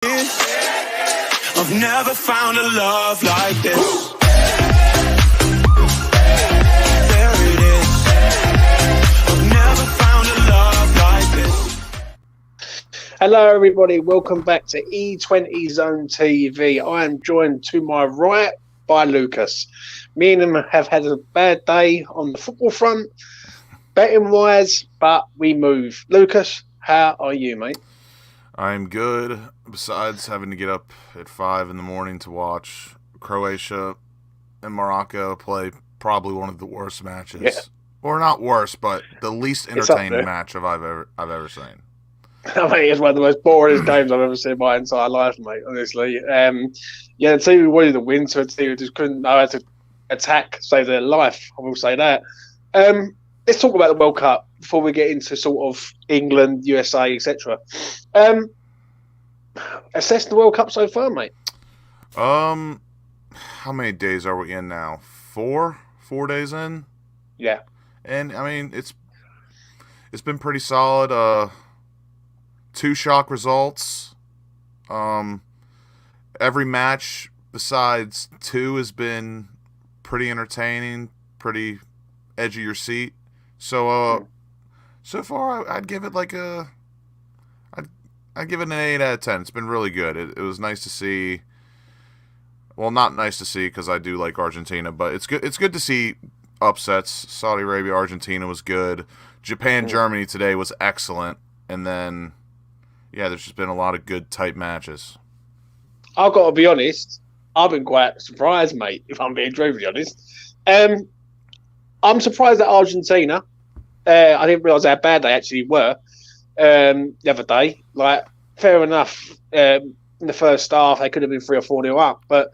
I've never found a love like this. There it is. I've never found a love like this. Hello everybody, welcome back to E20 Zone TV. I am joined to my right by Lucas. Me and him have had a bad day on the football front, betting wise, but we move. Lucas, how are you, mate? I'm good, besides having to get up at 5 in the morning to watch Croatia and Morocco play probably one of the worst matches. Yeah. Or not worst, but the least entertaining match I've ever seen. I mean, it's one of the most boring games I've ever seen in my entire life, mate, honestly. The team who wanted to win, so a team who just couldn't know how to attack, save their life, I will say that. Let's talk about the World Cup before we get into sort of England, USA, etc. Assess the World Cup so far, mate. How many days are we in now? 4 days in? Yeah. And I mean, it's been pretty solid. 2 shock results. Every match besides 2 has been pretty entertaining, pretty edge of your seat. So far I'd give it like I'd give it an 8 out of 10. It's been really good. It was nice to see. Well, not nice to see because I do like Argentina, but it's good. It's good to see upsets. Saudi Arabia, Argentina was good. Japan, Germany today was excellent, and then there's just been a lot of good tight matches. I've got to be honest. I've been quite surprised, mate. If I'm being truthfully honest, I'm surprised at Argentina. I didn't realise how bad they actually were the other day. Like, fair enough. In the first half, they could have been 3 or 4 nil up, but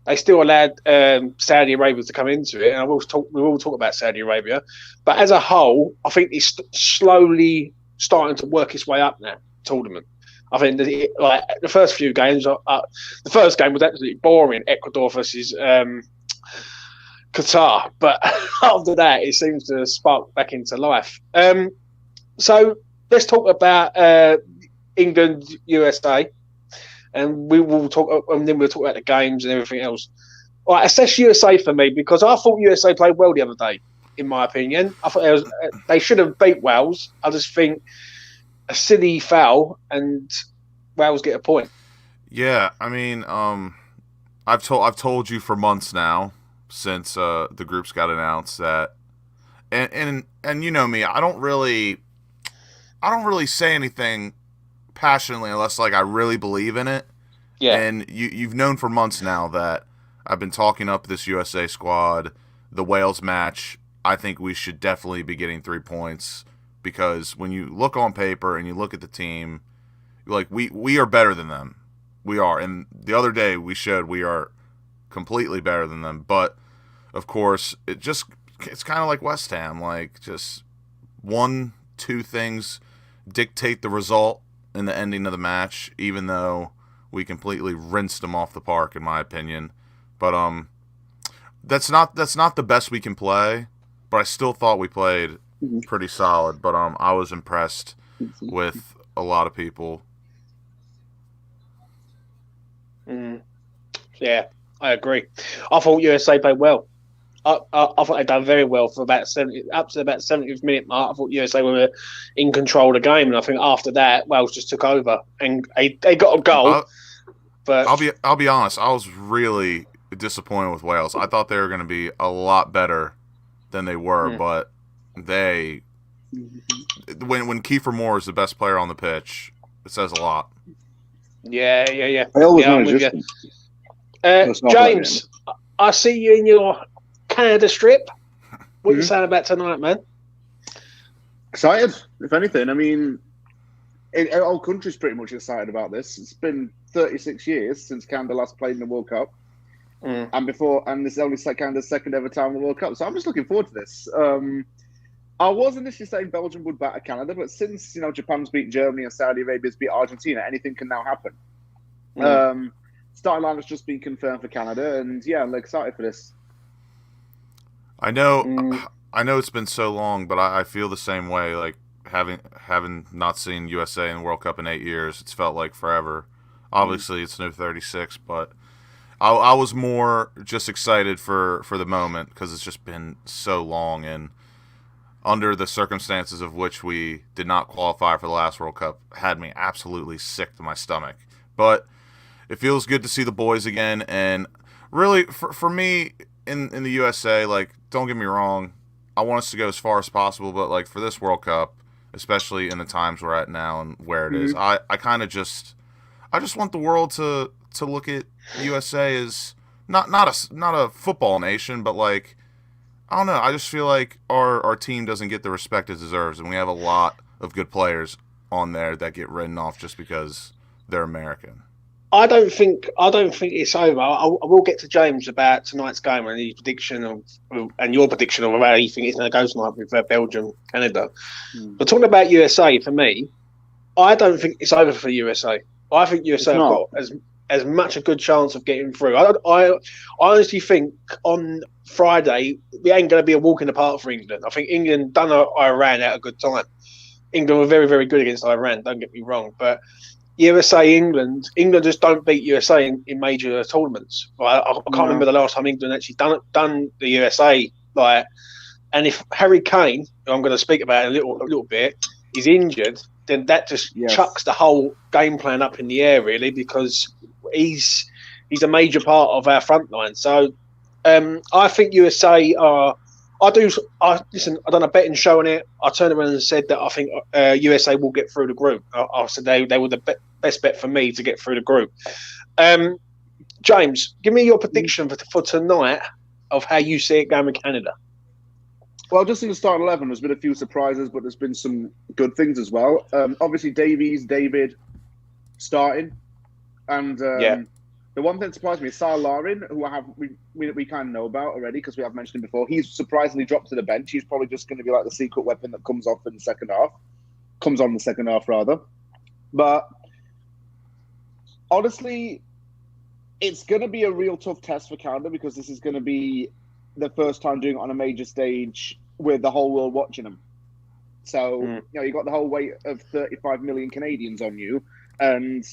they still allowed Saudi Arabia to come into it. And we will talk about Saudi Arabia, but as a whole, I think it's slowly starting to work its way up now. Tournament. I think the first few games, the first game was absolutely boring. Ecuador versus Qatar, but after that, it seems to spark back into life. So let's talk about England, USA, and we will talk. And then we'll talk about the games and everything else. All right, assess USA for me because I thought USA played well the other day. In my opinion, I thought they should have beat Wales. I just think a silly foul and Wales get a point. Yeah, I mean, I've told you for months now since the groups got announced that, and you know me, I don't really say anything passionately unless like I really believe in it. Yeah. And you've known for months now that I've been talking up this USA squad, the Wales match. I think we should definitely be getting 3 points. Because when you look on paper and you look at the team, like we are better than them. We are. And the other day we showed we are completely better than them. But, of course, it's kind of like West Ham. Like, just 1-2 things dictate the result in the ending of the match, even though we completely rinsed them off the park, in my opinion. But that's not the best we can play. But I still thought we played pretty solid, but I was impressed with a lot of people. Yeah, I agree. I thought USA played well. I thought they'd done very well for about 70, up to about 70th minute mark. I thought USA were in control of the game, and I think after that, Wales just took over and they got a goal. But I'll be honest, I was really disappointed with Wales. I thought they were going to be a lot better than they were, but when Kiefer Moore is the best player on the pitch, it says a lot. Yeah. I always manage this. James, I see you in your Canada strip. What are you saying about tonight, man? Excited, if anything. I mean, our whole country's pretty much excited about this. It's been 36 years since Canada last played in the World Cup. And this is only Canada's second ever time in the World Cup. So I'm just looking forward to this. I was initially saying Belgium would batter Canada, but since Japan's beat Germany and Saudi Arabia's beat Argentina, anything can now happen. Starting line has just been confirmed for Canada, and I'm excited for this. I know it's been so long, but I feel the same way. Like having not seen USA in the World Cup in 8 years, it's felt like forever. Obviously, it's no 36, but I was more just excited for the moment because it's just been so long, and under the circumstances of which we did not qualify for the last World Cup had me absolutely sick to my stomach. But it feels good to see the boys again, and really for me in the USA, like, don't get me wrong, I want us to go as far as possible, but like for this World Cup, especially in the times we're at now and where it is, I kind of just want the world to look at USA as not a football nation, but like, I don't know. I just feel like our team doesn't get the respect it deserves, and we have a lot of good players on there that get written off just because they're American. I don't think it's over. I will get to James about tonight's game and his prediction and your prediction of how you think it's going to go tonight with Belgium, Canada. But talking about USA, for me, I don't think it's over for USA. I think USA have got as much a good chance of getting through. I honestly think on Friday it ain't going to be a walk in the park for England. I think England done Iran at a good time. England were very, very good against Iran. Don't get me wrong, but USA, England just don't beat USA in major tournaments. I can't remember the last time England actually done the USA. Like, and if Harry Kane, who I'm going to speak about in a little bit, is injured, then that just chucks the whole game plan up in the air, really, because he's a major part of our front line. So I think USA are. Listen, I done a betting show on it. I turned around and said that I think USA will get through the group. I said they were the best bet for me to get through the group. James, give me your prediction for tonight of how you see it going with Canada. Well, just in the start 11, there's been a few surprises, but there's been some good things as well. Obviously, David starting, and the one thing that surprised me is Sal Larin, who we kind of know about already because we have mentioned him before. He's surprisingly dropped to the bench. He's probably just going to be like the secret weapon that comes on in the second half, rather. But honestly, it's going to be a real tough test for Canada because this is going to be the first time doing it on a major stage with the whole world watching them. So, you got the whole weight of 35 million Canadians on you and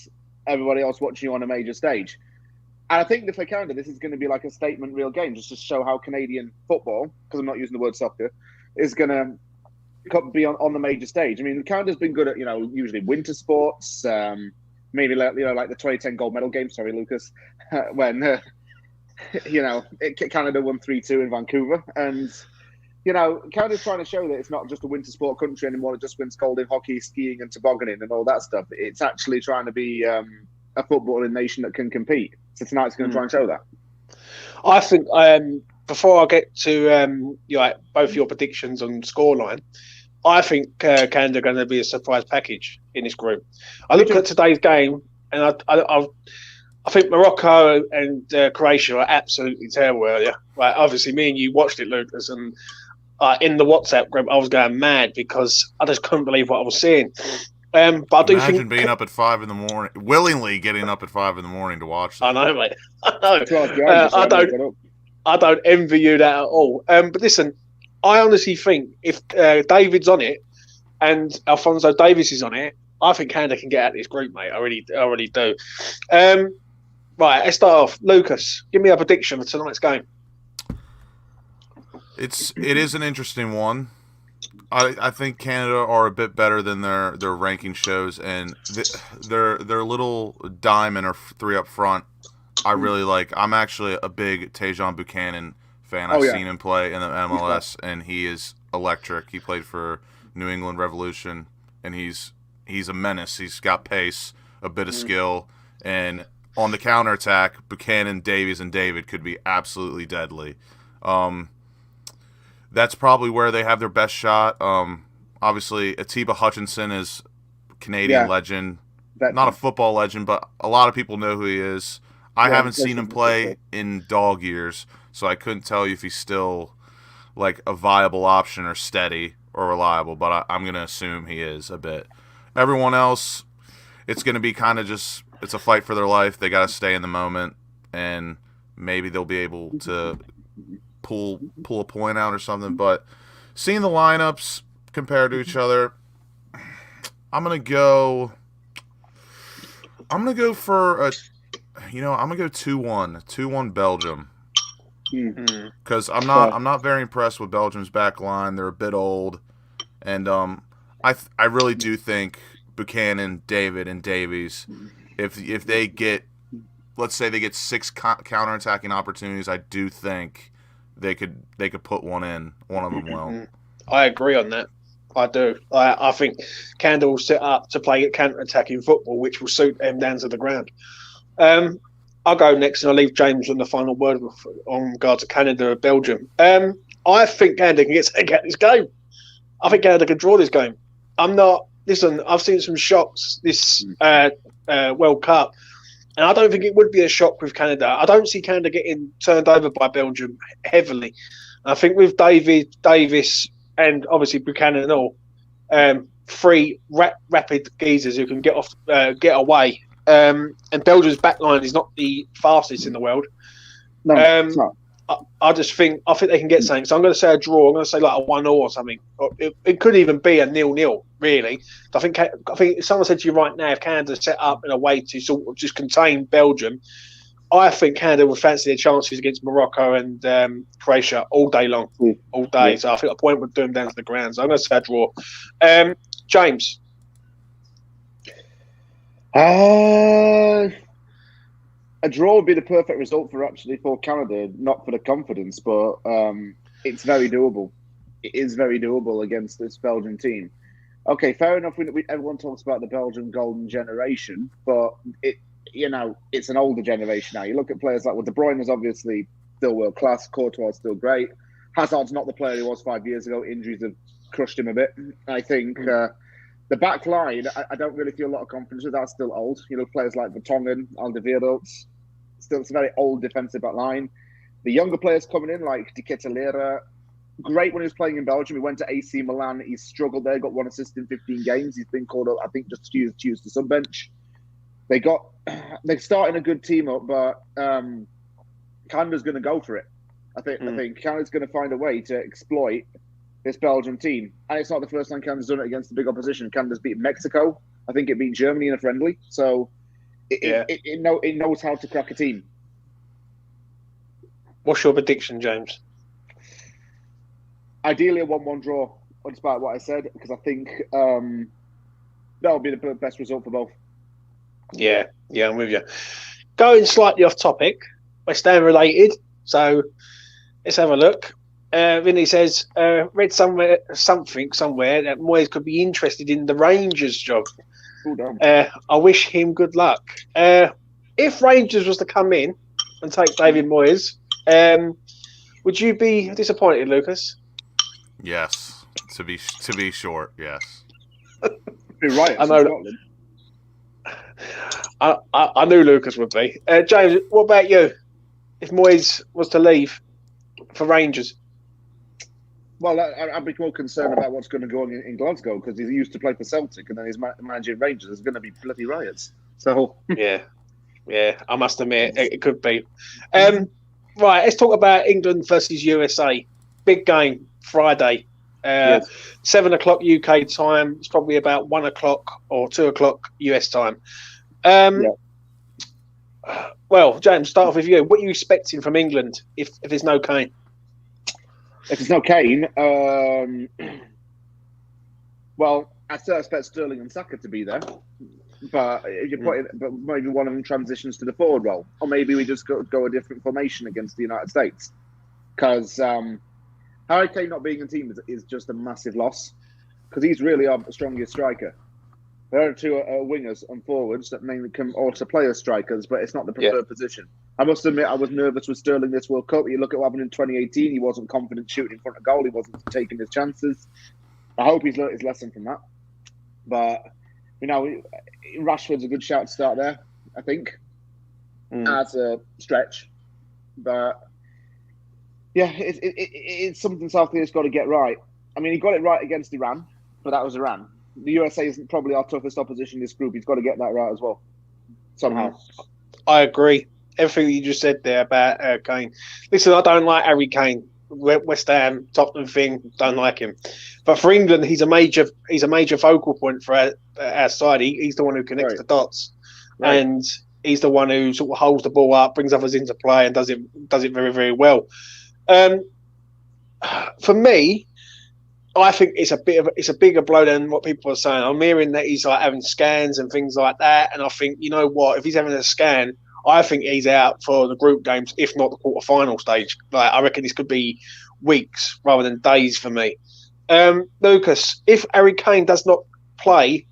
everybody else watching you on a major stage. And I think that for Canada, this is going to be like a statement real game, just to show how Canadian football, because I'm not using the word soccer, is going to be on the major stage. I mean, Canada's been good at, usually winter sports, maybe like the 2010 gold medal game, sorry, Lucas, when, Canada won 3-2 in Vancouver. And, Canada's trying to show that it's not just a winter sport country anymore. It just wins gold in hockey, skiing and tobogganing and all that stuff. It's actually trying to be a footballing nation that can compete. So tonight's going to try and show that. I think before I get to both your predictions on scoreline, I think Canada are going to be a surprise package in this group. I look at today's game, and I think Morocco and Croatia are absolutely terrible earlier. Right, obviously, me and you watched it, Lucas, and in the WhatsApp group, I was going mad because I just couldn't believe what I was seeing. But I do Imagine being up at 5 a.m, willingly getting up at 5 a.m. to watch that. I know, mate. I know. I don't envy you that at all. But listen, I honestly think if David's on it and Alphonso Davies is on it, I think Canada can get out of this group, mate. I really do. Right, let's start off. Lucas, give me a prediction for tonight's game. It is an interesting one. I think Canada are a bit better than their ranking shows, and their little diamond or three up front, I really like. I'm actually a big Tejan Buchanan fan. I've seen him play in the MLS, and he is electric. He played for New England Revolution, and he's a menace. He's got pace, a bit of skill, and on the counterattack, Buchanan, Davies, and David could be absolutely deadly. That's probably where they have their best shot. Obviously, Atiba Hutchinson is Canadian legend. Not a football legend, but a lot of people know who he is. I haven't seen him play in dog years, so I couldn't tell you if he's still like a viable option or steady or reliable, but I'm going to assume he is a bit. Everyone else, it's going to be kind of just, it's a fight for their life. They got to stay in the moment, and maybe they'll be able to pull a point out or something. But seeing the lineups compared to each other, I'm gonna go I'm gonna go for I'm gonna go 2-1, 2-1 Belgium. Because I'm not very impressed with Belgium's back line. They're a bit old, and I really do think Buchanan, David, and Davies, if they get, let's say they get 6 counterattacking opportunities, I do think they could put one in. One of them will. I agree on that. I do. I think Canada will set up to play counter-attacking football, which will suit them down to the ground. I'll go next, and I'll leave James on the final word on regard to Canada and Belgium. I think Canada can get this game. I think Canada can draw this game. Listen, I've seen some shocks this World Cup, and I don't think it would be a shock with Canada. I don't see Canada getting turned over by Belgium heavily. I think with David, Davis, and obviously Buchanan and all, 3 rapid geezers who can get away. And Belgium's backline is not the fastest in the world. No, it's not. I think they can get something. So I'm going to say a draw. I'm going to say like a 1-0 or something. It could even be a 0-0, really. I think if someone said to you right now, if Canada set up in a way to sort of just contain Belgium, I think Canada would fancy their chances against Morocco and Croatia all day long, all day. Yeah. So I think a point would do them down to the ground. So I'm going to say a draw. James. A draw would be the perfect result for Canada, not for the confidence, but it's very doable. It is very doable against this Belgian team. Okay, fair enough. Everyone talks about the Belgian golden generation, but it's an older generation now. You look at players like De Bruyne is obviously still world class. Courtois is still great. Hazard's not the player he was 5 years ago. Injuries have crushed him a bit. I think. The back line, I don't really feel a lot of confidence with. That's still old. Players like Vertonghen, Alderweireld, it's a very old defensive back line. The younger players coming in, like De Ketelaere, great when he was playing in Belgium. He went to AC Milan. He struggled there, got 1 assist in 15 games. He's been called up, I think, just to use the sub-bench. They're starting a good team up, but Canada's going to go for it. I think Canada's going to find a way to exploit this Belgian team. And it's not the first time Canada's done it against the big opposition. Canada's beaten Mexico. I think it beat Germany in a friendly. So it knows how to crack a team. What's your prediction, James? Ideally a 1-1 draw, despite what I said, because I think that would be the best result for both. Yeah, I'm with you. Going slightly off topic, West Ham related. So let's have a look. Vinny says, read something that Moyes could be interested in the Rangers job. I wish him good luck. If Rangers was to come in and take David Moyes, would you be disappointed, Lucas? Yes, to be short, yes. Be right. I knew Lucas would be. James, what about you? If Moyes was to leave for Rangers? Well, I'd be more concerned about what's going to go on in Glasgow, because he used to play for Celtic and then he's managing Rangers. There's going to be bloody riots. So yeah, I must admit it could be. Right, let's talk about England versus USA. Big game Friday, 7 o'clock UK time. It's probably about 1 o'clock or 2 o'clock US time. Well, James, start off with you. What are you expecting from England if there's no Kane? If there's no Kane, well, I still expect Sterling and Saka to be there, but but maybe one of them transitions to the forward role, or maybe we just go a different formation against the United States, because Harry Kane not being in the team is just a massive loss, because he's really our strongest striker. There are 2 wingers and forwards that mainly can also play as strikers, but it's not the preferred position. I must admit, I was nervous with Sterling this World Cup. You look at what happened in 2018, he wasn't confident shooting in front of goal. He wasn't taking his chances. I hope he's learnt his lesson from that. But, Rashford's a good shout to start there, I think. As a stretch. But, yeah, it's something South Korea's got to get right. I mean, he got it right against Iran, but that was Iran. The USA isn't probably our toughest opposition in this group. He's got to get that right as well, somehow. I agree. Everything you just said there about Kane. Listen, I don't like Harry Kane. West Ham, Tottenham thing, don't like him. But for England, he's a major focal point for our side. He's the one who connects the dots. Right. and he's the one who sort of holds the ball up, brings others into play, and does it very, very well. For me, I think it's a bigger blow than what people are saying. I'm hearing that he's like having scans and things like that, and I think, you know what, if he's having a scan, I think he's out for the group games, if not the quarterfinal stage. Like, I reckon this could be weeks rather than days for me. Lucas, if Harry Kane does not play,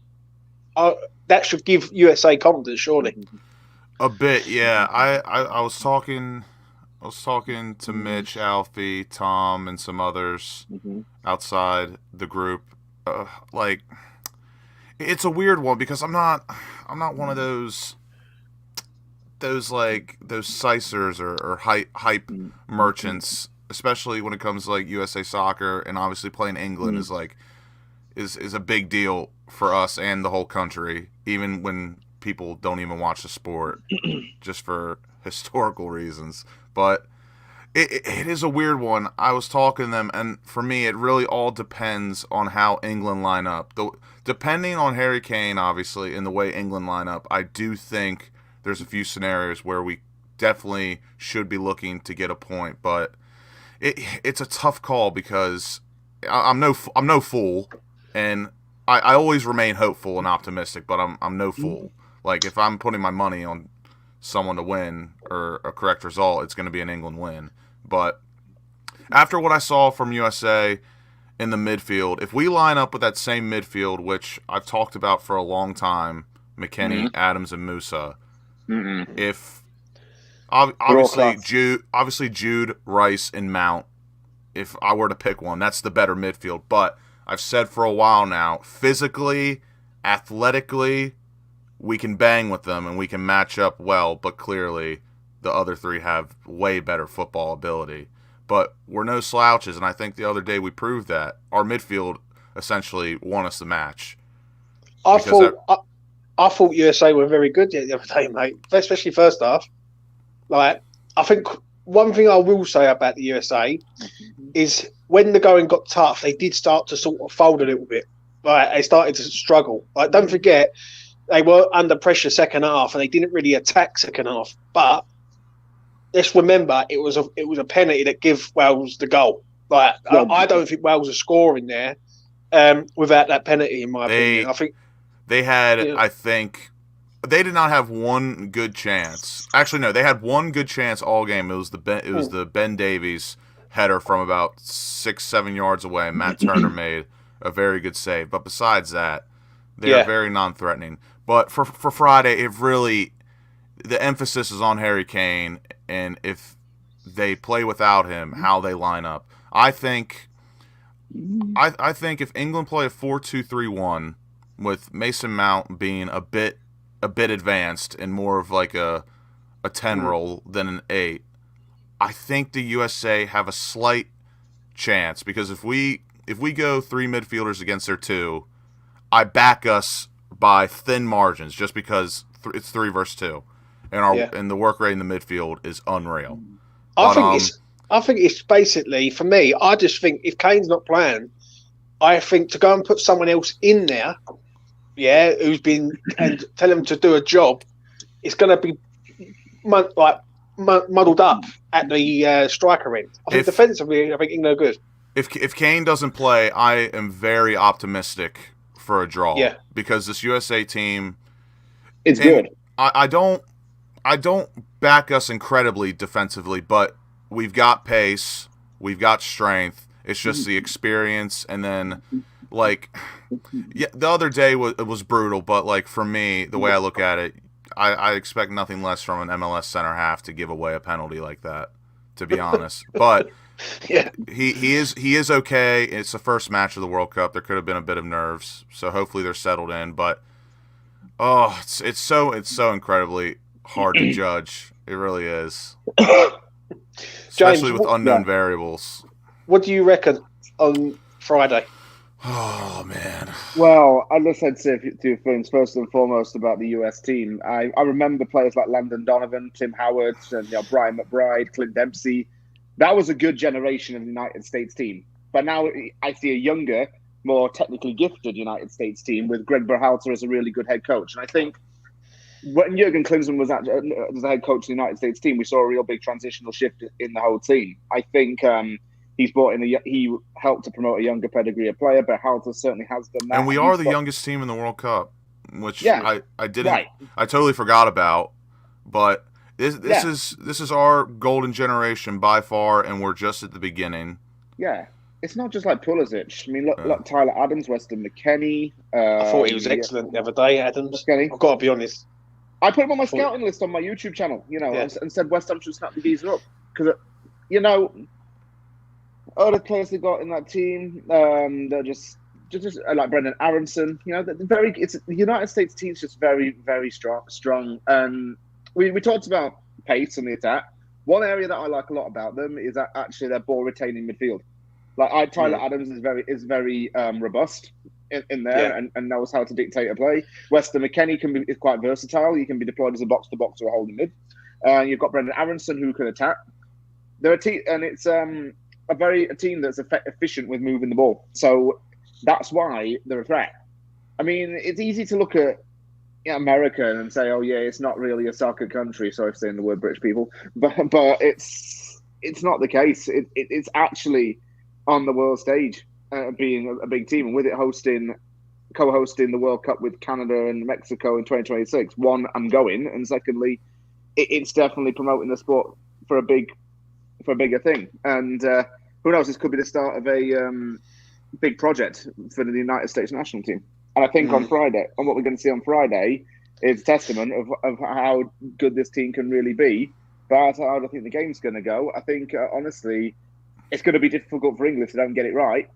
that should give USA confidence, surely. A bit, yeah. I was talking to Mitch, Alfie, Tom, and some others outside the group. Like, it's a weird one because I'm not one of those Sicers or hype merchants, especially when it comes to like USA Soccer, and obviously playing England is a big deal for us and the whole country, even when people don't even watch the sport just for historical reasons. But it is a weird one. I was talking to them, and for me, it really all depends on how England line up. Depending on Harry Kane, obviously, and the way England line up, I do think there's a few scenarios where we definitely should be looking to get a point. But it's a tough call because I'm no fool, and I always remain hopeful and optimistic, but I'm no fool. Like, if I'm putting my money on someone to win or a correct result, it's going to be an England win. But after what I saw from USA in the midfield, if we line up with that same midfield, which I've talked about for a long time, McKennie, Adams, and Musa, if obviously Jude, Rice, and Mount, if I were to pick one, that's the better midfield. But I've said for a while now, physically, athletically, we can bang with them and we can match up well, but clearly the other three have way better football ability. But we're no slouches, and I think the other day we proved that. Our midfield essentially won us the match. I thought USA were very good the other day, mate, especially first half. Like, I think one thing I will say about the USA is when the going got tough, they did start to sort of fold a little bit. Like, they started to struggle. Like, don't forget, they were under pressure second half, and they didn't really attack second half. But let's remember, it was a penalty that gave Wales the goal. Like, I don't think Wales are scoring there without that penalty, in my opinion. I think they had. Yeah. I think they did not have one good chance. Actually, no, they had one good chance all game. It was the Ben Davies header from about 6-7 yards away. Matt Turner made a very good save. But besides that, they are very non-threatening. But for Friday, it really, the emphasis is on Harry Kane, and if they play without him, how they line up. I think if England play a 4-2-3-1 with Mason Mount being a bit advanced and more of like a 10 role than an 8, I think the USA have a slight chance, because if we go 3 midfielders against their 2, I back us by thin margins, just because it's 3 versus 2, and the work rate in the midfield is unreal. I think it's basically, for me, I just think if Kane's not playing, I think to go and put someone else in there, who's been, and tell him to do a job, it's going to be muddled up at the striker end. I think defensively, I think England are good. If Kane doesn't play, I am very optimistic for a draw. Yeah. Because this USA team, it's good. I don't back us incredibly defensively, but we've got pace, we've got strength. It's just the experience, and then the other day it was brutal, but for me, the way I look at it, I expect nothing less from an MLS center half to give away a penalty like that, to be honest. But he is okay. It's the first match of the World Cup. There could have been a bit of nerves, so hopefully they're settled in. But it's so incredibly hard to judge. It really is, especially with unknown variables. What do you reckon on Friday? Oh, man. Well, as I said to two friends, first and foremost about the US team, I remember players like Landon Donovan, Tim Howard, and Brian McBride, Clint Dempsey. That was a good generation of the United States team. But now I see a younger, more technically gifted United States team with Greg Berhalter as a really good head coach. And I think when Jurgen Klinsmann was as the head coach of the United States team, we saw a real big transitional shift in the whole team. I think he's brought in he helped to promote a younger pedigree of player, but Halter certainly has done that. And we are the youngest team in the World Cup, which I didn't right. I totally forgot about. But this is our golden generation by far, and we're just at the beginning. Yeah. It's not just like Pulisic. I mean, look Tyler Adams, Weston McKennie. I thought he was excellent the other day, Adams. McKennie. I've got to be honest. I put him on my scouting list on my YouTube channel, and said West Ham should snap the geezer up. Because, other players they got in that team, they're just like Brendan Aronson. The United States team's just very, very strong. We talked about pace and the attack. One area that I like a lot about them is that actually their ball retaining midfield. Like Tyler Adams is very robust in there and knows how to dictate a play. Weston McKennie is quite versatile. He can be deployed as a box to box or a holding mid. You've got Brendan Aronson who can attack. They're a team, and it's a team that's efficient with moving the ball. So that's why they're a threat. I mean, it's easy to look at America and say, "Oh yeah, it's not really a soccer country." Sorry for saying the word British people, but it's not the case. It's actually on the world stage, being a big team, and with it co-hosting the World Cup with Canada and Mexico in 2026. One, I'm going, and secondly, it's definitely promoting the sport for a bigger thing. And who knows? This could be the start of a big project for the United States national team. And I think on Friday, and what we're going to see on Friday, is a testament of how good this team can really be. But how I think the game's going to go. I think honestly, it's going to be difficult for England if they don't get it right,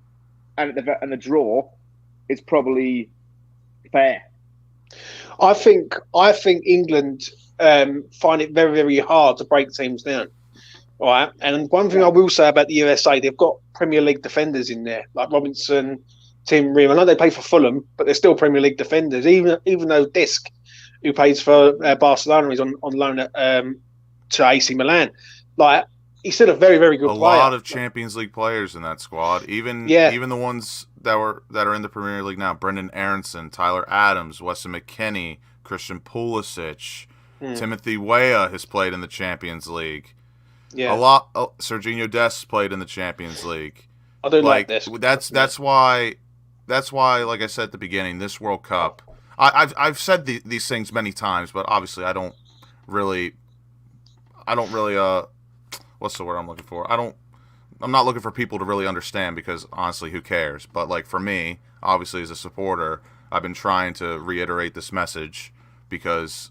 and the draw is probably fair. I think England find it very, very hard to break teams down. All right, and one thing I will say about the USA, they've got Premier League defenders in there, like Robinson, Tim Ream. I know they play for Fulham, but they're still Premier League defenders. Even though Disk, who plays for Barcelona, is on loan to AC Milan, like. He's still a very, very good player. A lot of Champions League players in that squad. Even the ones that are in the Premier League now. Brendan Aronson, Tyler Adams, Weston McKennie, Christian Pulisic, Timothy Weah has played in the Champions League. Yeah. Serginho Dest played in the Champions League. I do like this. That's why, like I said at the beginning, this World Cup. I've said these things many times, but obviously I don't really. What's the word I'm looking for? I'm not looking for people to really understand because honestly, who cares? But like for me, obviously as a supporter, I've been trying to reiterate this message because,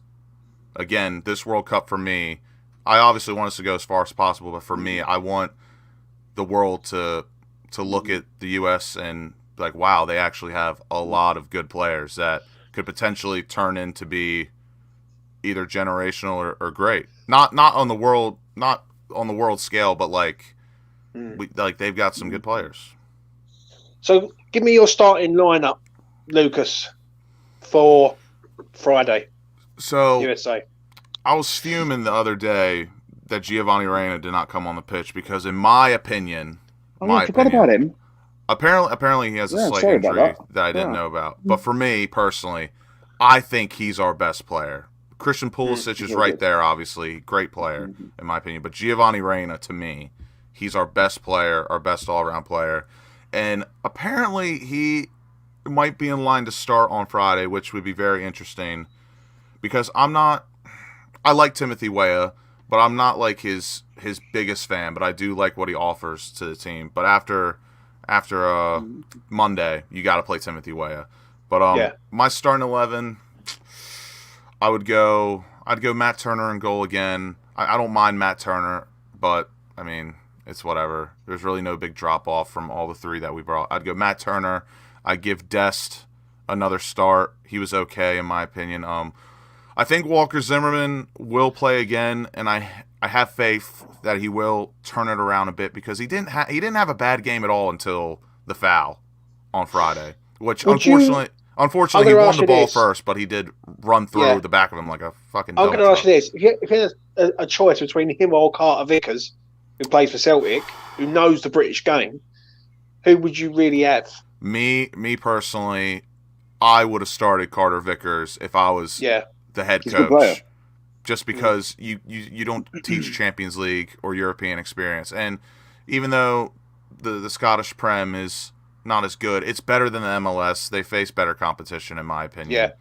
again, this World Cup for me, I obviously want us to go as far as possible, but for me, I want the world to look at the U.S. and be like, wow, they actually have a lot of good players that could potentially turn into be either generational or great. Not on the world scale, but they've got some good players. So give me your starting lineup, Lucas, for Friday. So USA. I was fuming the other day that Giovanni Reina did not come on the pitch because, in my opinion, I forgot about him. Apparently he has a slight injury that I didn't know about. But for me personally, I think he's our best player. Christian Pulisic is right there, obviously. Great player, in my opinion. But Giovanni Reina, to me, he's our best player, our best all-around player. And apparently he might be in line to start on Friday, which would be very interesting. Because I like Timothy Weah, but I'm not like his biggest fan. But I do like what he offers to the team. But after Monday, you got to play Timothy Weah. But my starting 11... I'd go Matt Turner in goal again. I don't mind Matt Turner, but, I mean, it's whatever. There's really no big drop-off from all the three that we brought. I'd go Matt Turner. I'd give Dest another start. He was okay, in my opinion. I think Walker Zimmerman will play again, and I have faith that he will turn it around a bit because he didn't have a bad game at all until the foul on Friday, which Unfortunately, he won the ball first, but he did run through the back of him like a fucking donut. I'm going to ask you this. If you had a choice between him or Carter Vickers, who plays for Celtic, who knows the British game, who would you really have? Me personally, I would have started Carter Vickers if I was the head He's a good player. coach, just because you don't teach Champions League or European experience. And even though the Scottish Prem is not as good, it's better than the MLS. They face better competition, in my opinion. Yeah.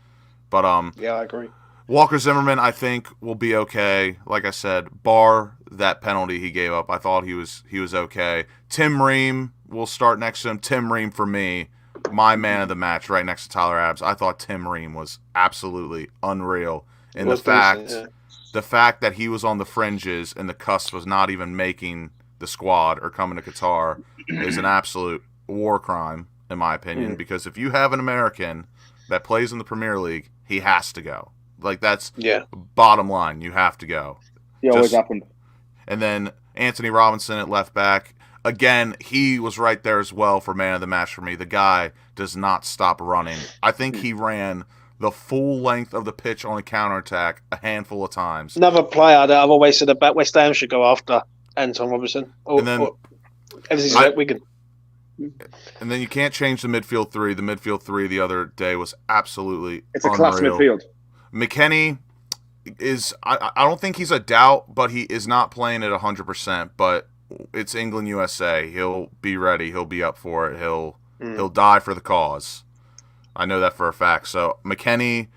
But Yeah, I agree. Walker Zimmerman, I think, will be okay. Like I said, bar that penalty he gave up, I thought he was okay. Tim Ream will start next to him. Tim Ream, for me, my man of the match, right next to Tyler Adams. I thought Tim Ream was absolutely unreal. And the fact that he was on the fringes and the cusp was not even making the squad or coming to Qatar is an absolute war crime, in my opinion. Because if you have an American that plays in the Premier League, he has to go. Like, that's bottom line. You have to go. Yeah, always happened. And then Anthony Robinson at left back. Again, he was right there as well for man of the match for me. The guy does not stop running. I think he ran the full length of the pitch on a counterattack a handful of times. Another player that I've always said about West Ham should go after Anton Robinson. And then Wigan. And then you can't change the midfield three. The midfield three the other day was absolutely It's a class midfield. McKennie is I don't think he's a doubt, but he is not playing at 100%. But it's England USA. He'll be ready. He'll be up for it. He'll die for the cause. I know that for a fact. So McKennie,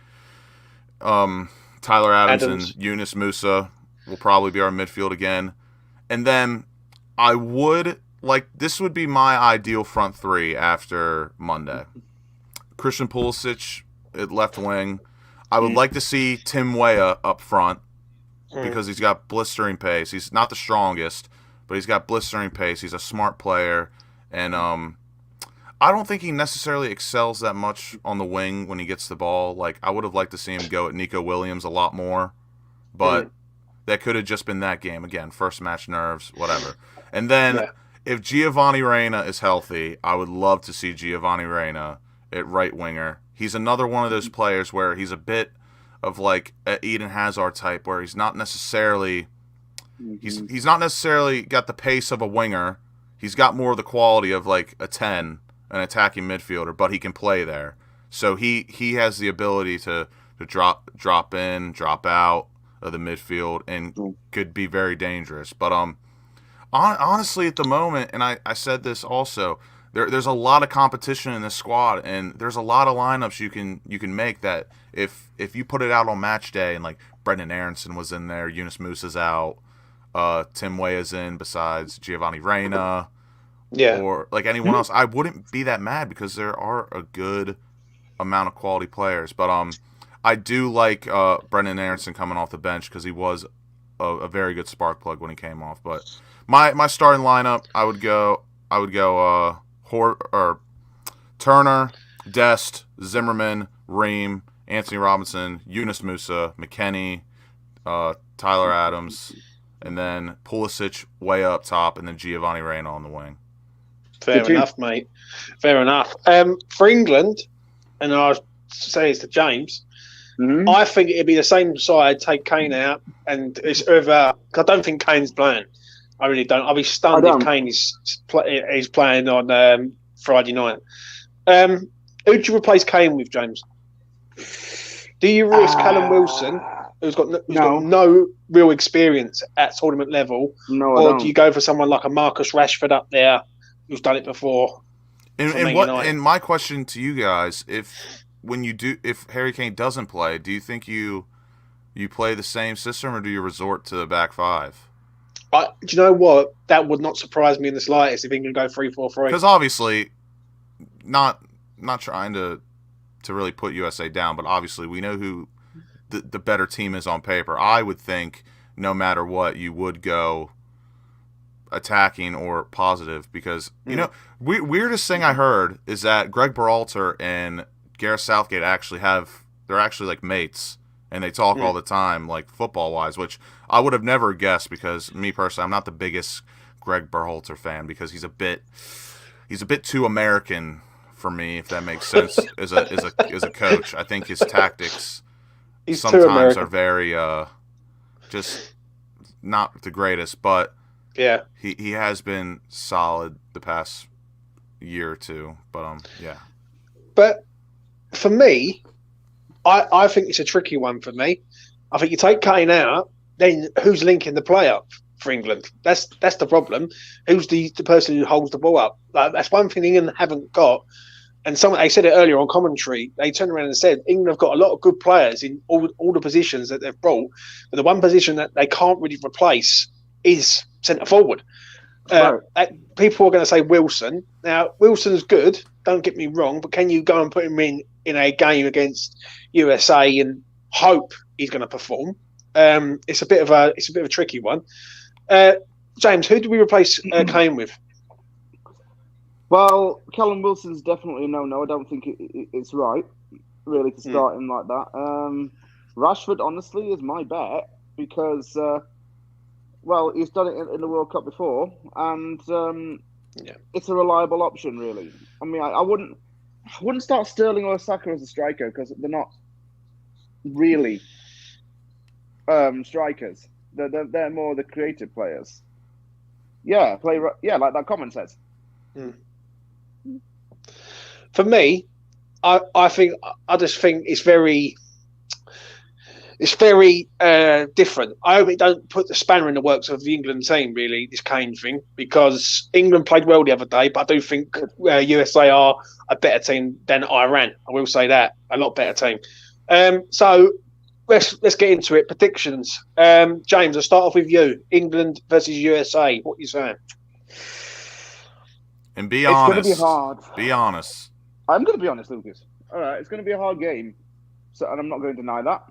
Tyler Adams, and Yunus Musa will probably be our midfield again. And then I would this would be my ideal front three after Monday. Christian Pulisic at left wing. I would like to see Tim Weah up front because he's got blistering pace. He's not the strongest, but he's got blistering pace. He's a smart player. And I don't think he necessarily excels that much on the wing when he gets the ball. Like, I would have liked to see him go at Nico Williams a lot more. But that could have just been that game. Again, first match nerves, whatever. And then if Giovanni Reina is healthy, I would love to see Giovanni Reina at right winger. He's another one of those players where he's a bit of like an Eden Hazard type, where he's not necessarily he's not necessarily got the pace of a winger. He's got more of the quality of like a 10, an attacking midfielder, but he can play there. So he has the ability to drop in, drop out of the midfield, and could be very dangerous. But honestly, at the moment, and I said this also, there's a lot of competition in this squad, and there's a lot of lineups you can make that if you put it out on match day, and like Brendan Aronson was in there, Yunus Musa's out, Tim Weah's in besides Giovanni Reina, or like anyone else, I wouldn't be that mad because there are a good amount of quality players. But I do like Brendan Aronson coming off the bench because he was a very good spark plug when he came off. But my starting lineup, I would go Turner, Dest, Zimmerman, Ream, Anthony Robinson, Yunus Musa, McKennie, Tyler Adams, and then Pulisic way up top, and then Giovanni Reina on the wing. Fair enough, mate. Fair enough. For England, and I'll say it's to James, I think it'd be the same side, take Kane out, and it's over. I don't think Kane's playing. I really don't. I'll be stunned if Kane is playing on Friday night. Who do you replace Kane with, James? Do you risk Callum Wilson, who's got no real experience at tournament level, or do you go for someone like a Marcus Rashford up there who's done it before? And my question to you guys, if Harry Kane doesn't play, do you think you play the same system, or do you resort to the back five? Do you know what? That would not surprise me in the slightest if England go 3-4-3. Because obviously, not trying to really put USA down, but obviously we know who the better team is on paper. I would think no matter what, you would go attacking or positive because, weirdest thing I heard is that Greg Berhalter and Gareth Southgate they're actually like mates. And they talk all the time, like football-wise, which I would have never guessed because me personally, I'm not the biggest Greg Berhalter fan because he's a bit too American for me, if that makes sense. as a coach, I think his tactics sometimes are very just not the greatest. But he has been solid the past year or two. But But for me, I think it's a tricky one for me. I think you take Kane out, then who's linking the play up for England? That's the problem. Who's the person who holds the ball up? Like, that's one thing England haven't got. And they said it earlier on commentary. They turned around and said England have got a lot of good players in all the positions that they've brought, but the one position that they can't really replace is centre forward. People are going to say Wilson. Now Wilson's good. Don't get me wrong, but can you go and put him in a game against USA and hope he's going to perform? It's a bit of a tricky one. James, who do we replace Kane with? Well, Callum Wilson's definitely a no-no. I don't think it's right, really, to start him like that. Rashford, honestly, is my bet because, he's done it in the World Cup before, and it's a reliable option, really. I mean, I wouldn't start Sterling or Saka as a striker because they're not really strikers. They're more the creative players. Yeah, like that comment says. For me, I just think it's very different. I hope it don't put the spanner in the works of the England team, really, this Kane thing, because England played well the other day, but I do think USA are a better team than Iran. I will say that, a lot better team. So let's get into it. Predictions. James, I'll start off with you. England versus USA. What are you saying? And be honest. It's going to be hard. Be honest. I'm going to be honest, Lucas. All right, it's going to be a hard game, and I'm not going to deny that.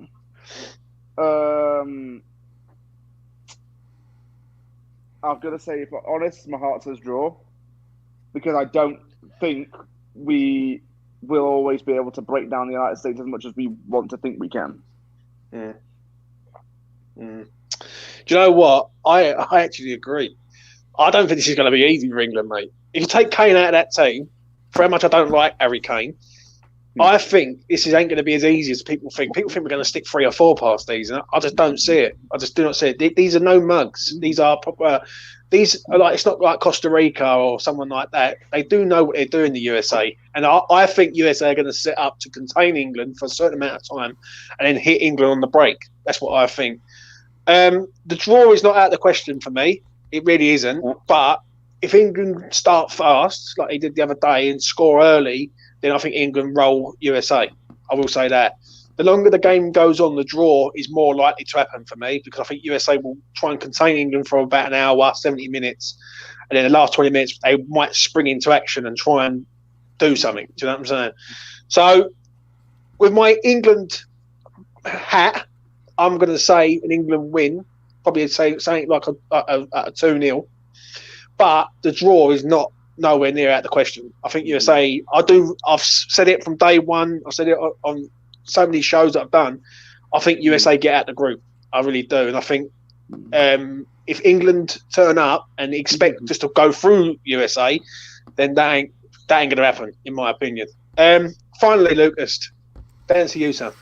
I've got to say, if I'm honest, my heart says draw, because I don't think we will always be able to break down the United States as much as we want to think we can. Do you know what? I actually agree. I don't think this is going to be easy for England, mate. If you take Kane out of that team, for how much I don't like Harry Kane, I think this ain't going to be as easy as people think. People think we're going to stick 3 or 4 past these, and I just don't see it. I just do not see it. These are no mugs. These are proper. These are like, it's not like Costa Rica or someone like that. They do know what they're doing, the USA, and I think USA are going to set up to contain England for a certain amount of time, and then hit England on the break. That's what I think. The draw is not out of the question for me. It really isn't. But if England start fast, like they did the other day, and score early, then I think England roll USA. I will say that. The longer the game goes on, the draw is more likely to happen for me, because I think USA will try and contain England for about an hour, 70 minutes. And then the last 20 minutes, they might spring into action and try and do something. Do you know what I'm saying? So with my England hat, I'm going to say an England win. Probably say something like a 2-0. But the draw is nowhere near out the question. I think USA. I've said it from day one. I've said it on so many shows that I've done. I think USA get out the group. I really do. And I think if England turn up and expect just to go through USA, then that ain't going to happen, in my opinion. Finally, Lucas, down to you, son.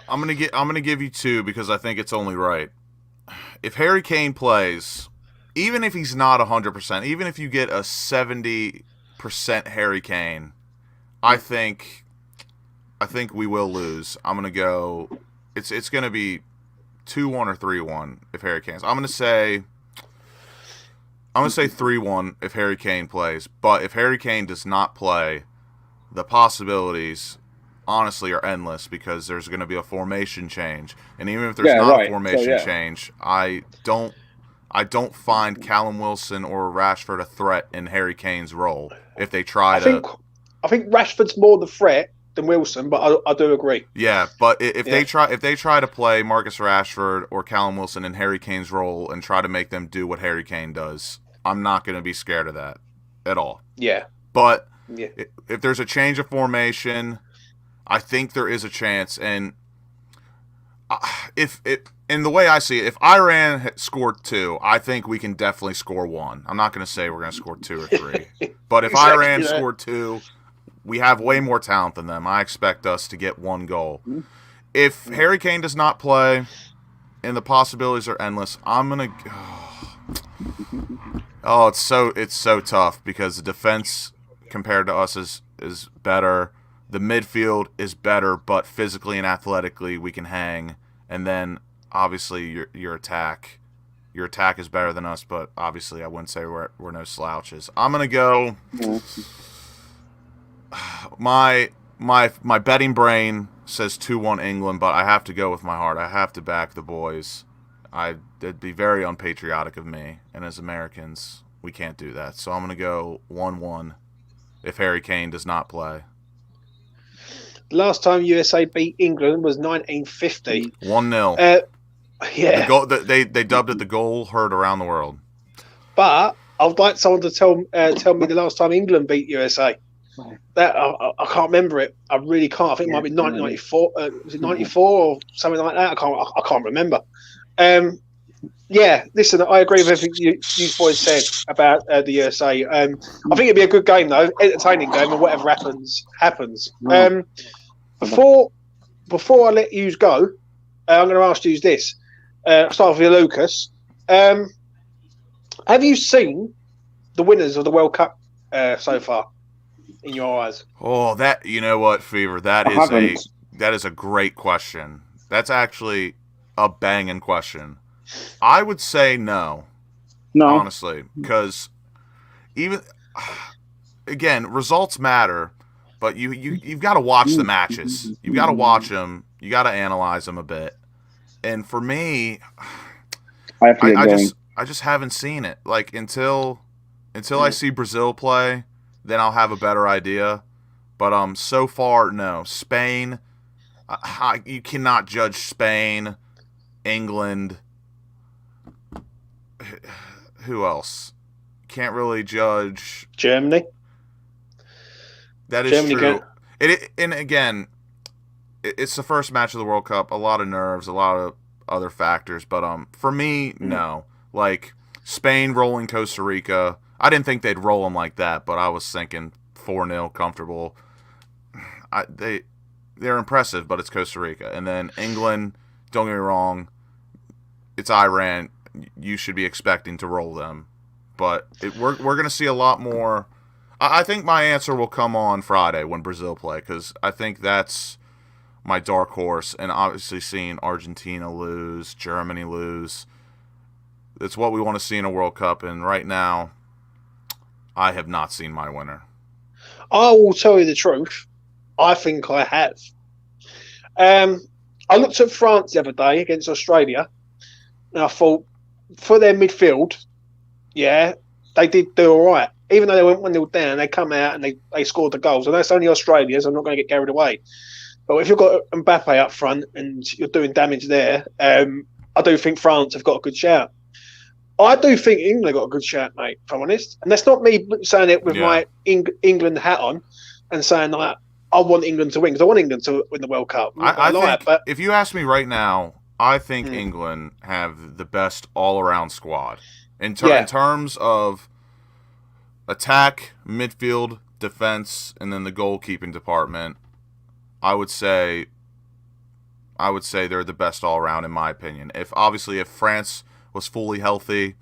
I'm gonna give you 2 because I think it's only right. If Harry Kane plays, even if he's not 100%, even if you get a 70% Harry Kane, I think we will lose. I'm gonna go. It's gonna be 2-1 or 3-1 if Harry Kane's. I'm gonna say 3-1 if Harry Kane plays. But if Harry Kane does not play, the possibilities honestly are endless, because there's going to be a formation change, and even if there's a formation change, I don't find Callum Wilson or Rashford a threat in Harry Kane's role. If they try I think Rashford's more the threat than Wilson, but I do agree. Yeah, but if they try to play Marcus Rashford or Callum Wilson in Harry Kane's role and try to make them do what Harry Kane does, I'm not going to be scared of that at all. Yeah, but if there's a change of formation, I think there is a chance, and in the way I see it, if Iran had scored 2, I think we can definitely score 1. I'm not going to say we're going to score 2 or 3, but if Iran scored 2, we have way more talent than them. I expect us to get 1 goal. If Harry Kane does not play, and the possibilities are endless, I'm gonna. It's so tough, because the defense compared to us is better. the midfield is better, but physically and athletically we can hang. And then obviously your attack is better than us, but obviously I wouldn't say we're no slouches. I'm gonna go. My betting brain says 2-1 England, but I have to go with my heart. I have to back the boys. It'd be very unpatriotic of me, and as Americans, we can't do that. So I'm gonna go 1-1 if Harry Kane does not play. Last time USA beat England was 1950. 1-0. Yeah. The goal, they dubbed it the goal heard around the world. But I would like someone to tell me the last time England beat USA. That I can't remember it. I really can't. I think it might be 1994. Was it 94 or something like that? I can't remember. Yeah, listen, I agree with everything you boys said about the USA. I think it'd be a good game though, entertaining game, and whatever happens. Before I let you go, I'm going to ask you this. I'll start with you, Lucas. Have you seen the winners of the World Cup so far? In your eyes? Oh, that, you know what, Fever? That is a great question. That's actually a banging question. I would say no. Honestly, because even again, results matter, but you've got to watch the matches. You've got to watch them. You got to analyze them a bit. And for me, I just haven't seen it. Like until I see Brazil play, then I'll have a better idea. But so far, no. Spain, you cannot judge Spain, England. Who else? Can't really judge Germany. That is Germany true. And again, it's the first match of the World Cup. A lot of nerves, a lot of other factors. But for me, no. Like Spain rolling Costa Rica. I didn't think they'd roll them like that, but I was thinking 4-0 comfortable. They're impressive, but it's Costa Rica. And then England, don't get me wrong, it's Iran. You should be expecting to roll them. But we're going to see a lot more. I think my answer will come on Friday when Brazil play, because I think that's my dark horse. And obviously seeing Argentina lose, Germany lose, it's what we want to see in a World Cup. And right now, I have not seen my winner. I will tell you the truth. I think I have. I looked at France the other day against Australia, and I thought, for their midfield, yeah, they did do all right. Even though they went 1-0 down, they come out and they scored the goals. And that's only Australia's. I'm not going to get carried away. But if you've got Mbappe up front and you're doing damage there, I do think France have got a good shout. I do think England got a good shout, mate, if I'm honest. And that's not me saying it with my England hat on and saying like, I want England to win, because I want England to win the World Cup. I think, but if you ask me right now, I think England have the best all-around squad. In terms of attack, midfield, defense, and then the goalkeeping department, I would say they're the best all-around in my opinion. If France was fully healthy,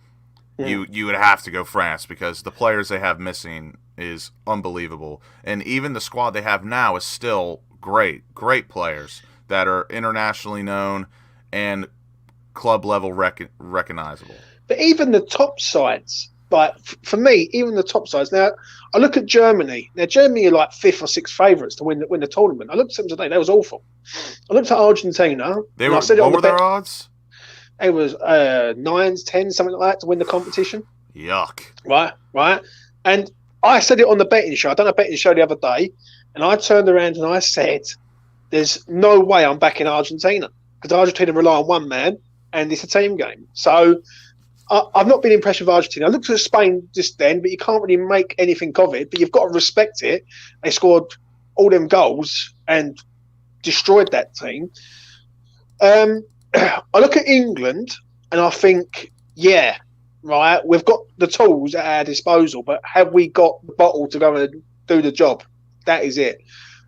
you would have to go France, because the players they have missing is unbelievable. And even the squad they have now is still great players that are internationally known and club level recognizable. But even the top sides, like for me, even the top sides. Now I look at Germany. Now Germany are like 5th or 6th favourites to win the tournament. I looked at them today; that was awful. I looked at Argentina. What were their odds? It was 9s, 10s, something like that to win the competition. Yuck. Right. And I said it on the betting show. I done a betting show the other day, and I turned around and I said, "There's no way I'm backing Argentina, because Argentina rely on one man, and it's a team game." So I've not been impressed with Argentina. I looked at Spain just then, but you can't really make anything of it. But you've got to respect it. They scored all them goals and destroyed that team. I look at England and I think, yeah, right, we've got the tools at our disposal, but have we got the bottle to go and do the job? That is it.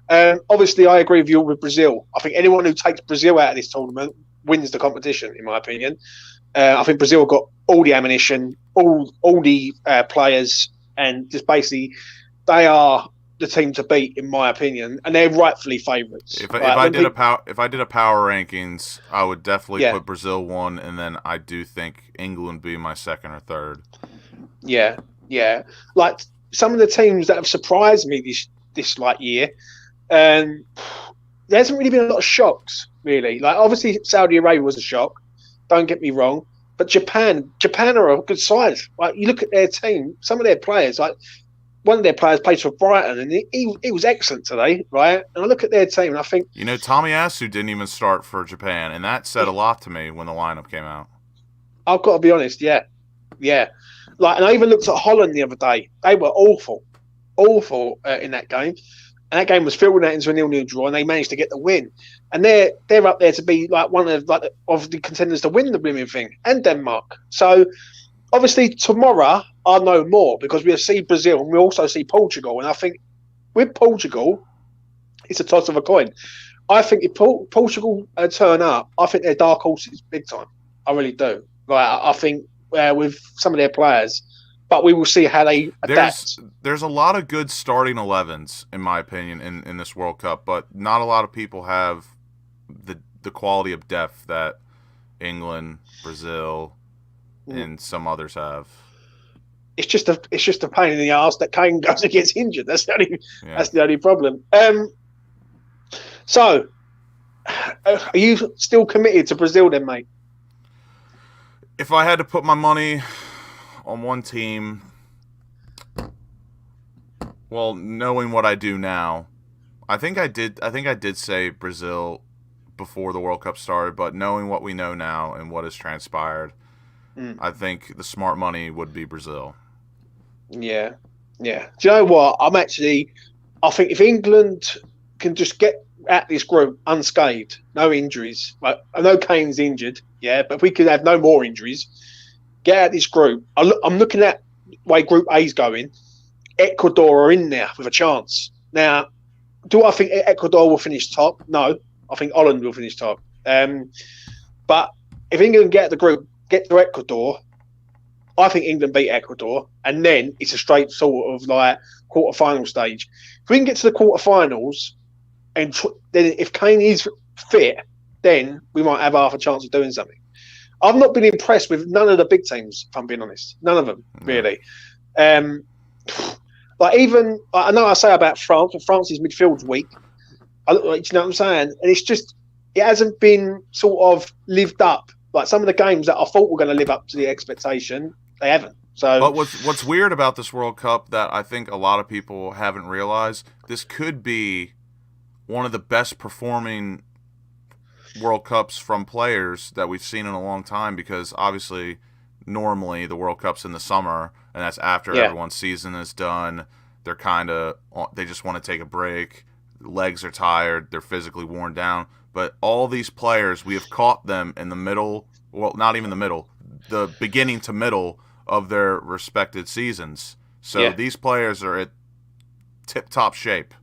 Obviously, I agree with you with Brazil. I think anyone who takes Brazil out of this tournament wins the competition, in my opinion. I think Brazil got all the ammunition, all the players, and just basically they are the team to beat, in my opinion, and they're rightfully favourites. If I did a power rankings, I would definitely put Brazil 1, and then I do think England be my second or third. Yeah. Like some of the teams that have surprised me this like year, there hasn't really been a lot of shocks, really. Like obviously Saudi Arabia was a shock. Don't get me wrong, but Japan are a good side. Like you look at their team, some of their players, like one of their players plays for Brighton, and he was excellent today, right? And I look at their team, and I think, Tomiyasu didn't even start for Japan, and that said a lot to me when the lineup came out. I've got to be honest, yeah. Like, and I even looked at Holland the other day. They were awful in that game. And that game was filtered out into a 0-0 draw, and they managed to get the win. And they're up there to be like one of the contenders to win the blooming thing, and Denmark. So obviously tomorrow I'll know more because we'll see Brazil and we also see Portugal. And I think with Portugal, it's a toss of a coin. I think if Portugal turn up, I think they're dark horses big time. I really do. Like I think with some of their players. But we will see how they adapt. There's a lot of good starting 11s, in my opinion, in this World Cup, but not a lot of people have the quality of depth that England, Brazil, and some others have. It's just a pain in the arse that Kane goes and gets injured. That's the only problem. So, are you still committed to Brazil then, mate? If I had to put my money on one team, well, knowing what I do now, I think I did say Brazil before the World Cup started, but knowing what we know now and what has transpired, I think the smart money would be Brazil. Yeah. Do you know what? I think if England can just get at this group unscathed, no injuries, like I know Kane's injured, but if we could have no more injuries, get out this group. I'm looking at the way Group A's going. Ecuador are in there with a chance. Now, do I think Ecuador will finish top? No. I think Holland will finish top. But if England get the group, get to Ecuador, I think England beat Ecuador, and then it's a straight sort of like quarter-final stage. If we can get to the quarter-finals, and then if Kane is fit, then we might have half a chance of doing something. I've not been impressed with none of the big teams, if I'm being honest. None of them, really. Like even, I know I say about France, but France's midfield's weak. You know what I'm saying? And it's just, it hasn't been sort of lived up. Like some of the games that I thought were going to live up to the expectation, they haven't. So, but what's weird about this World Cup that I think a lot of people haven't realized, this could be one of the best performing World Cups from players that we've seen in a long time, because obviously normally the World Cup's in the summer and that's after everyone's season is done. They just want to take a break. Legs are tired. They're physically worn down. But all these players, we have caught them in the middle, well, not even the middle, the beginning to middle of their respected seasons. So these players are at tip-top shape.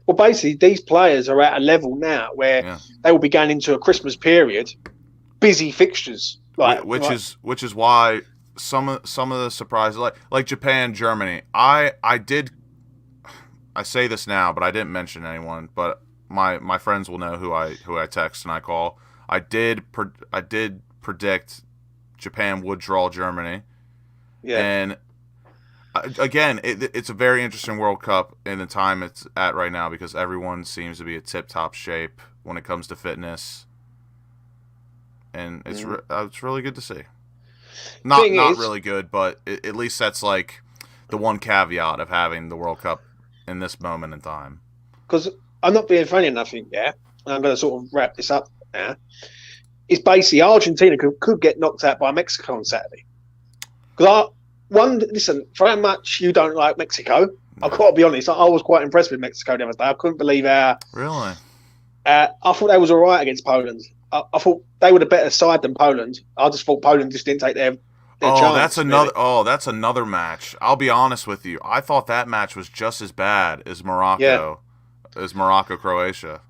Well, basically, these players are at a level now where they will be going into a Christmas period, busy fixtures. Which is why some of the surprises, like Japan, Germany. I say this now, but I didn't mention anyone. But my friends will know who I text and I call. I did predict Japan would draw Germany. Yeah. And again, it's a very interesting World Cup in the time it's at right now, because everyone seems to be at tip-top shape when it comes to fitness, and it's really good to see. Not really good, but at least that's like the one caveat of having the World Cup in this moment in time. Because I'm not being funny enough, and I'm going to sort of wrap this up now. It's basically Argentina could get knocked out by Mexico on Saturday. Because listen, for how much you don't like Mexico, I've got to be honest, I was quite impressed with Mexico the other day. I couldn't believe how... Really? I thought they was all right against Poland. I thought they were the better side than Poland. I just thought Poland just didn't take their chance. That's another match. I'll be honest with you. I thought that match was just as bad as Morocco, Croatia.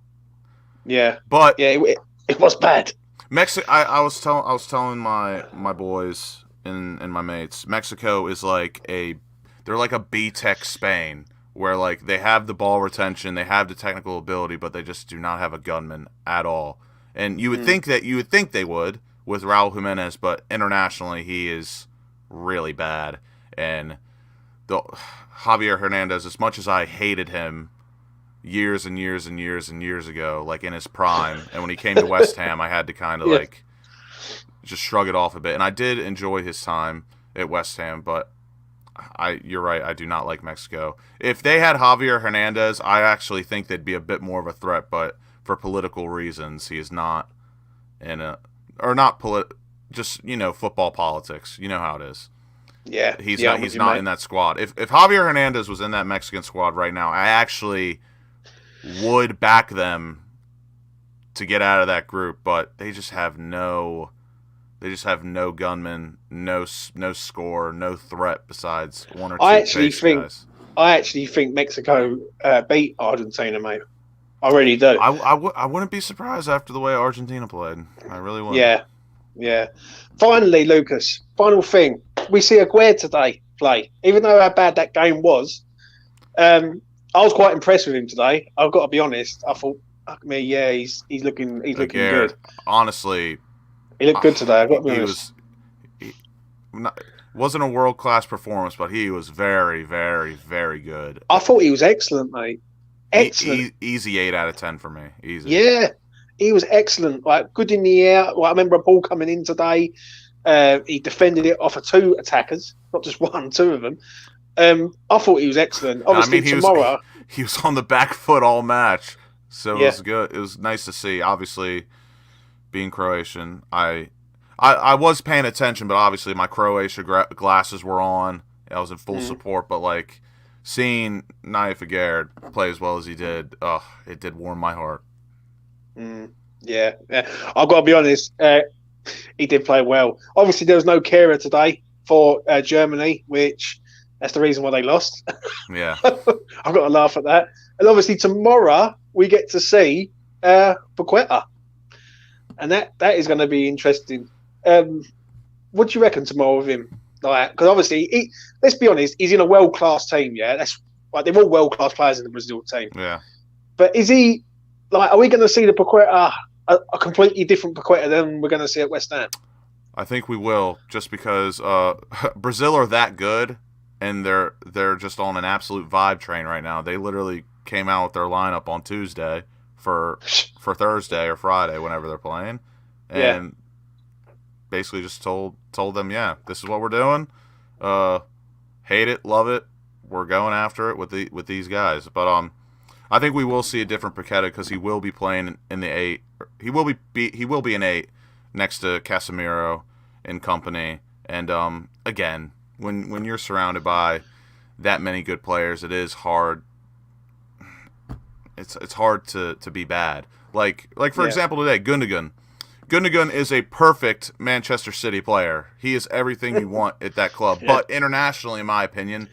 Yeah. But it was bad. I was telling my boys and my mates, Mexico is like they're like a B-Tech Spain, where like they have the ball retention, they have the technical ability, but they just do not have a gunman at all. And you would think they would with Raul Jimenez, but internationally he is really bad. And the Javier Hernandez, as much as I hated him years and years and years and years ago, like in his prime, and when he came to West Ham, I had to kind of like just shrug it off a bit. And I did enjoy his time at West Ham, but you're right, I do not like Mexico. If they had Javier Hernandez, I actually think they'd be a bit more of a threat, but for political reasons, he is not just, football politics. You know how it is. Yeah. He's not in that squad. If Javier Hernandez was in that Mexican squad right now, I actually would back them to get out of that group, but they just have no gunmen, no score, no threat besides one or two guys. I actually think Mexico beat Argentina, mate. I really do. I wouldn't be surprised after the way Argentina played. I really wouldn't. Yeah. Finally, Lucas, final thing. We see Aguirre today play. Even though how bad that game was, I was quite impressed with him today. I've got to be honest. I thought, he's looking good. Honestly, he looked good today. I've got to be honest. Wasn't a world-class performance, but he was very, very, very good. I thought he was excellent, mate. Excellent. Easy 8 out of 10 for me. Easy. Yeah, he was excellent. Like good in the air. Like, I remember a ball coming in today. He defended it off of 2 attackers, not just 1, 2 of them. I thought he was excellent. Obviously, tomorrow he was on the back foot all match, so it was good. It was nice to see. Obviously, being Croatian, I was paying attention, but obviously my Croatia glasses were on. I was in full support, but like seeing Naif Aguirre play as well as he did, it did warm my heart. Yeah. I've got to be honest. He did play well. Obviously, there was no carer today for Germany, which that's the reason why they lost. Yeah. I've got to laugh at that. And obviously, tomorrow we get to see Paqueta. And that is going to be interesting. What do you reckon tomorrow with him? Like, because obviously, let's be honest, he's in a world-class team, yeah? That's like they're all world-class players in the Brazil team. Yeah. But is he, like, are we going to see the Paqueta, a completely different Paqueta than we're going to see at West Ham? I think we will, just because Brazil are that good, and they're just on an absolute vibe train right now. They literally came out with their lineup on Tuesday for Thursday or Friday, whenever they're playing, and basically just told them, this is what we're doing. Hate it, love it, we're going after it with these guys. But I think we will see a different Paqueta because he will be playing in the 8. He will be an 8 next to Casemiro and company. And again, when you're surrounded by that many good players, it is hard. It's hard to be bad. Like for example today, Gundogan. Gundogan is a perfect Manchester City player. He is everything you want at that club. But internationally, in my opinion,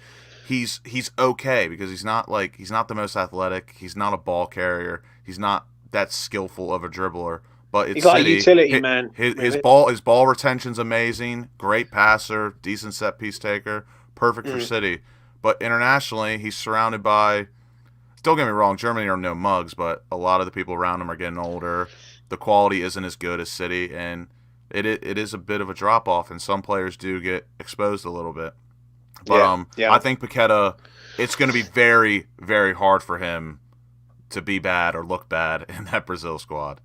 he's okay because he's not the most athletic. He's not a ball carrier. He's not that skillful of a dribbler. But it's he's like City. A utility man. His ball retention's amazing. Great passer, decent set piece taker, perfect for City. But internationally, he's surrounded by. Don't get me wrong, Germany are no mugs, but a lot of the people around him are getting older. The quality isn't as good as City, and it is a bit of a drop off, and some players do get exposed a little bit. But I think Paqueta, it's going to be very, very hard for him to be bad or look bad in that Brazil squad.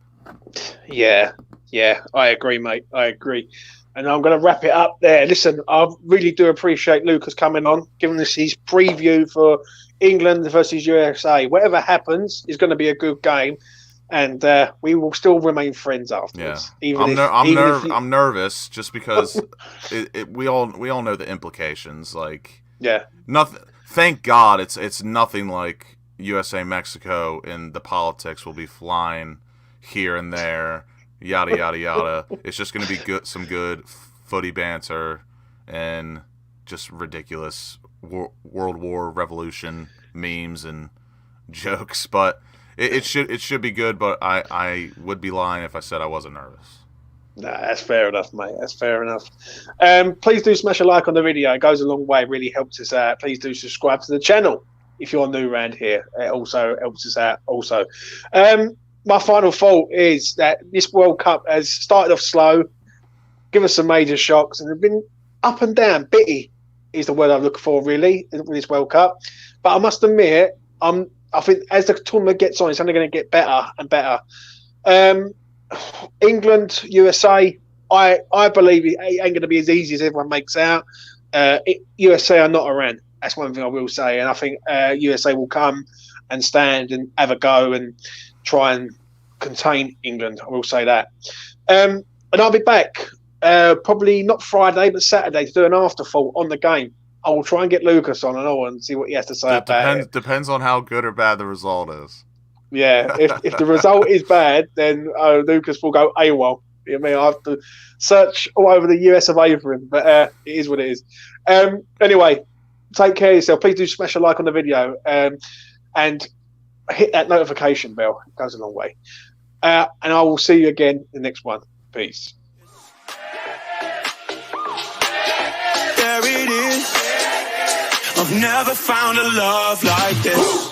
Yeah, I agree, mate. I agree. And I'm going to wrap it up there. Listen, I really do appreciate Lucas coming on, giving us his preview for England versus USA. Whatever happens is going to be a good game, and we will still remain friends afterwards. Yeah, I'm nervous just because we all know the implications. Like, nothing. Thank God it's nothing like USA Mexico, and the politics will be flying here and there. Yada yada yada. It's just going to be some good footy banter and just ridiculous World War Revolution memes and jokes. But it should be good. But I would be lying if I said I wasn't nervous. Nah, that's fair enough, mate. That's fair enough. Please do smash a like on the video. It goes a long way. It really helps us out. Please do subscribe to the channel. if you're new around here. It also helps us out. Also, my final thought is that this World Cup has started off slow, give us some major shocks, and have been up and down. Bitty is the word I'm looking for, really, in this World Cup. But I must admit, I think as the tournament gets on, it's only going to get better and better. England, USA, I believe it ain't going to be as easy as everyone makes out. USA are not around. That's one thing I will say. And I think USA will come and stand and have a go and try and contain England. I will say that. And I'll be back probably not Friday, but Saturday to do an afterthought on the game. I will try and get Lucas on and all and see what he has to say about it. Depends on how good or bad the result is. Yeah, if the result is bad, then Lucas will go AWOL. You know what I mean? I have to search all over the US of A for him, but it is what it is. Anyway, take care of yourself. Please do smash a like on the video and hit that notification bell. It goes a long way. And I will see you again in the next one. Peace. There it is. I've never found a love like this.